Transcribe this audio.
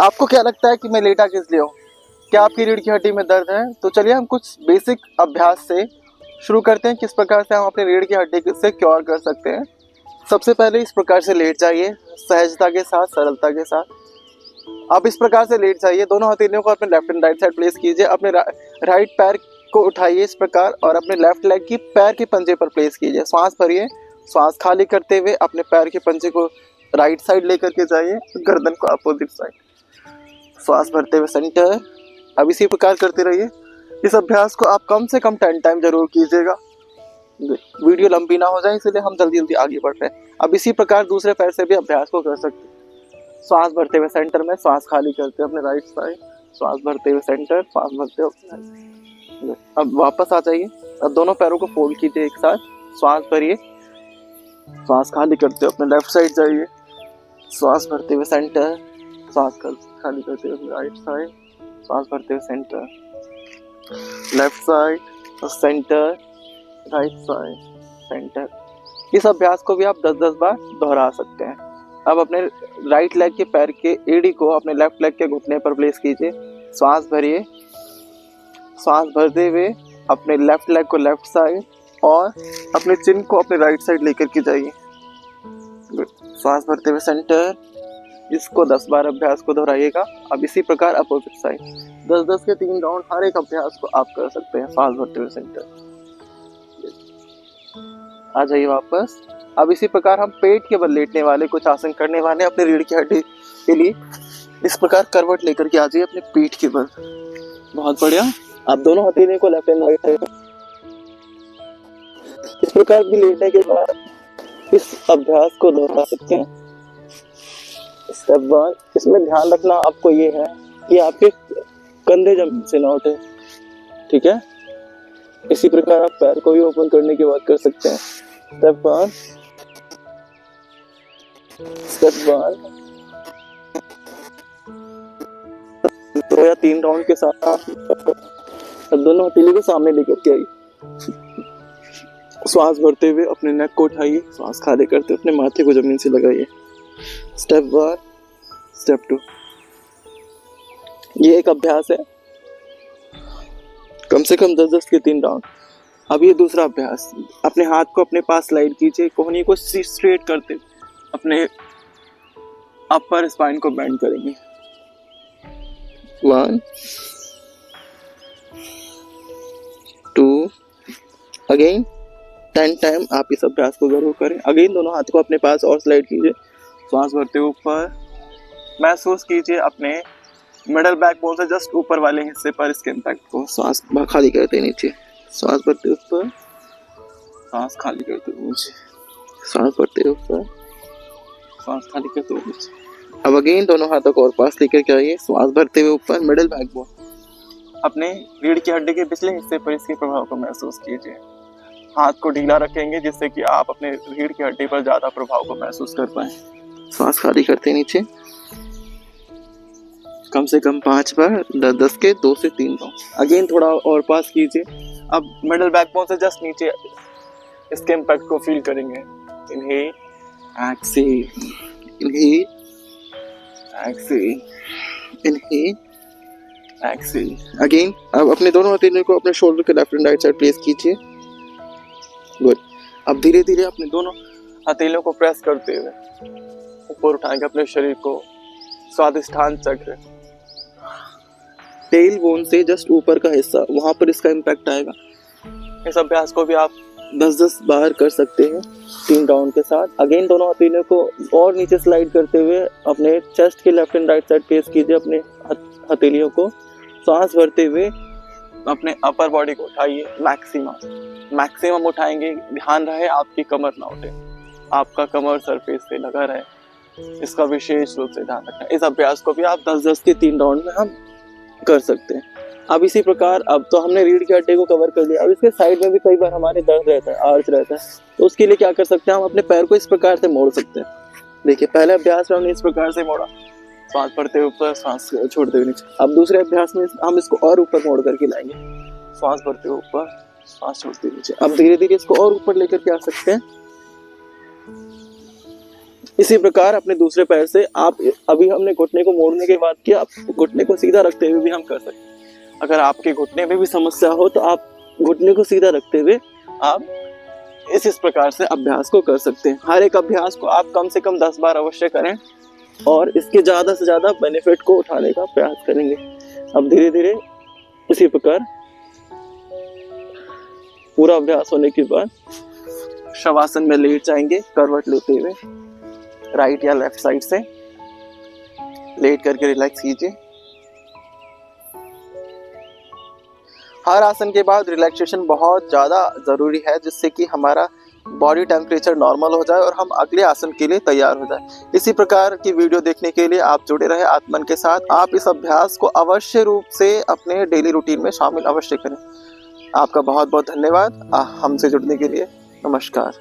आपको क्या लगता है कि मैं लेटा किस लिए हूँ? क्या आपकी रीढ़ की हड्डी में दर्द है? तो चलिए हम कुछ बेसिक अभ्यास से शुरू करते हैं, किस प्रकार से हम अपनी रीढ़ की हड्डी से क्योर कर सकते हैं। सबसे पहले इस प्रकार से लेट जाइए, सहजता के साथ, सरलता के साथ। आप इस प्रकार से लेट जाइए, दोनों हथेलियों को अपने left and right side place कीजिए, अपने राइट पैर को उठाइए इस प्रकार और अपने लेफ्ट लेग की पैर के पंजे पर प्लेस कीजिए। श्वास भरिए, श्वास खाली करते हुए अपने पैर के पंजे को राइट साइड लेकर के जाइए, गर्दन को अपोजिट साइड। श्वास भरते हुए सेंटर। अब इसी प्रकार करते रहिए। इस अभ्यास को आप कम से कम 10 टाइम जरूर कीजिएगा। वीडियो लंबी ना हो जाए इसलिए हम जल्दी जल्दी आगे बढ़ रहे हैं। अब इसी प्रकार दूसरे पैर से भी अभ्यास को कर सकते हैं। श्वास भरते हुए सेंटर में, श्वास खाली करते हुए अपने राइट साइड, श्वास भरते हुए सेंटर, श्वास भरते हुए। अब वापस आ जाइए। अब दोनों पैरों को फोल्ड कीजिए एक साथ, श्वास भरिए, श्वास खाली करते हुए अपने लेफ्ट साइड जाइए, श्वास भरते हुए सेंटर, श्वास खाली करते हुए राइट साइड, श्वास भरते हुए centre, left side, centre, right side, centre. इस अभ्यास को भी आप 10-10 बार दोहरा सकते हैं। अब अपने राइट लेग के पैर के एड़ी को अपने लेफ्ट लेग के घुटने पर प्लेस कीजिए। श्वास भरिए, श्वास भरते हुए अपने लेफ्ट लेग को लेफ्ट साइड और अपने चिन को अपने राइट साइड लेकर के जाइए। श्वास भरते हुए सेंटर। इसको 10 बार अभ्यास को दोहराइएगा। अब इसी प्रकार अपोजिट साइड 10-10 के 3 राउंड हर एक अभ्यास को आप कर सकते हैं। श्वास भरते हुए सेंटर। आ जाइए वापस। अब इसी प्रकार हम पेट के बल लेटने वाले कुछ आसन करने वाले अपने रीढ़ की हड्डी के लिए। इस प्रकार करवट लेकर के आ जाइए अपने पीठ के बल। बहुत बढ़िया। आप दोनों हथेलियों को लेफ्ट एंड राइट साइड इस प्रकार भी लेटने के बाद इस अभ्यास को दोहरा सकते हैं। स्टेप 1, इसमें ध्यान रखना आपको ये है कि आपके कंधे जमीन से ना उठे, ठीक है। इसी प्रकार आप पैर को भी ओपन करने की बात कर सकते हैं। स्टेप 1 2 या 3 राउंड के साथ अब दोनों हथेली को सामने लेकर के आइए। श्वास भरते हुए अपने नेक को उठाइए, श्वास खाली करते हुए अपने माथे को जमीन से लगाइए। Step 1, step 2। ये एक अभ्यास है, कम से कम 10-10 के 3 राउंड। अब ये दूसरा अभ्यास, अपने हाथ को अपने पास स्लाइड कीजिए, कोहनी को स्ट्रेट करते अपने अपर स्पाइन को बेंड करेंगे। 1 2 अगेन 10 टाइम आप इस अभ्यास को जरूर करें। अगेन दोनों हाथ को अपने पास और स्लाइड कीजिए, श्वास भरते हुए ऊपर। महसूस कीजिए अपने मिडल बैक बोन से जस्ट ऊपर वाले हिस्से पर इसके इम्पैक्ट को। श्वास खाली करते नीचे, श्वास भरते ऊपर, श्वास खाली करते हुए नीचे, श्वास भरते ऊपर, श्वास खाली करते हुए नीचे। अब अगेन दोनों हाथों को और पास लेकर के आइए, श्वास भरते हुए ऊपर, मिडिल बैक बोन। अपने रीढ़ की हड्डी के पिछले हिस्से पर इसके प्रभाव को महसूस कीजिए। हाथ को ढीला रखेंगे जिससे कि आप अपने रीढ़ की हड्डी पर ज्यादा प्रभाव को महसूस कर पाए। श्वास खाली करते नीचे, कम से कम 5 बार, 10-10 के 2 से 3 राउंड। अगेन थोड़ा और पास कीजिए। अब मिडिल बैकबोन से जस्ट नीचे इसके इम्पैक्ट को फील करेंगे। Inhale, exhale, inhale, exhale, inhale, exhale. Again अब अपने दोनों हथेलियों को अपने शोल्डर के left and right side place कीजिए। गुड। अब धीरे धीरे अपने दोनों हथेलियों को प्रेस करते हुए ऊपर उठाएंगे अपने शरीर को। स्वादिष्ठान चक्र, टेल बोन से जस्ट ऊपर का हिस्सा, वहां पर इसका इम्पैक्ट आएगा। इस अभ्यास को भी आप 10-10 बार कर सकते हैं 3 राउंड के साथ। अगेन दोनों हथेलियों को और नीचे स्लाइड करते हुए अपने चेस्ट के left and right side place कीजिए अपने हथेलियों को। सांस भरते हुए अपने अपर बॉडी को उठाइए, मैक्सिमम उठाएंगे। ध्यान रहे आपकी कमर ना उठे, आपका कमर सरफेस से लगा रहे, इसका विशेष रूप से ध्यान रखना। इस अभ्यास को भी आप 10-10 के 3 राउंड में हम कर सकते हैं। अब इसी प्रकार अब तो हमने रीढ़ के हड्डी को कवर कर लिया। अब इसके साइड में भी कई बार हमारे दर्द रहता है, आर्च रहता है, तो उसके लिए क्या कर सकते हैं, हम अपने पैर को इस प्रकार से मोड़ सकते हैं। देखिए पहले अभ्यास में हमने इस प्रकार से मोड़ा, सांस भरते हुए ऊपर, सांस छोड़ते हुए नीचे। अब दूसरे अभ्यास में हम इसको और ऊपर मोड़ करके लाएंगे, सांस भरते हुए ऊपर, सांस छोड़ते हुए नीचे। अब धीरे धीरे इसको और ऊपर लेकर के आ सकते हैं। इसी प्रकार अपने दूसरे पैर से आप, अभी हमने घुटने को मोड़ने के बाद किया, आप घुटने को सीधा रखते हुए भी हम कर सकते हैं। अगर आपके घुटने में भी समस्या हो तो आप घुटने को सीधा रखते हुए आप इस प्रकार से अभ्यास को कर सकते हैं। हर एक अभ्यास को आप कम से कम 10 बार अवश्य करें और इसके ज़्यादा से ज़्यादा बेनिफिट को उठाने का प्रयास करेंगे। अब धीरे धीरे इसी प्रकार पूरा अभ्यास होने के बाद शवासन में लेट जाएंगे, करवट लेते हुए राइट या लेफ्ट साइड से लेट करके रिलैक्स कीजिए। हर आसन के बाद रिलैक्सेशन बहुत ज़्यादा ज़रूरी है, जिससे कि हमारा बॉडी टेम्परेचर नॉर्मल हो जाए और हम अगले आसन के लिए तैयार हो जाए। इसी प्रकार की वीडियो देखने के लिए आप जुड़े रहे आत्मन के साथ। आप इस अभ्यास को अवश्य रूप से अपने डेली रूटीन में शामिल अवश्य करें। आपका बहुत बहुत धन्यवाद हमसे जुड़ने के लिए। नमस्कार।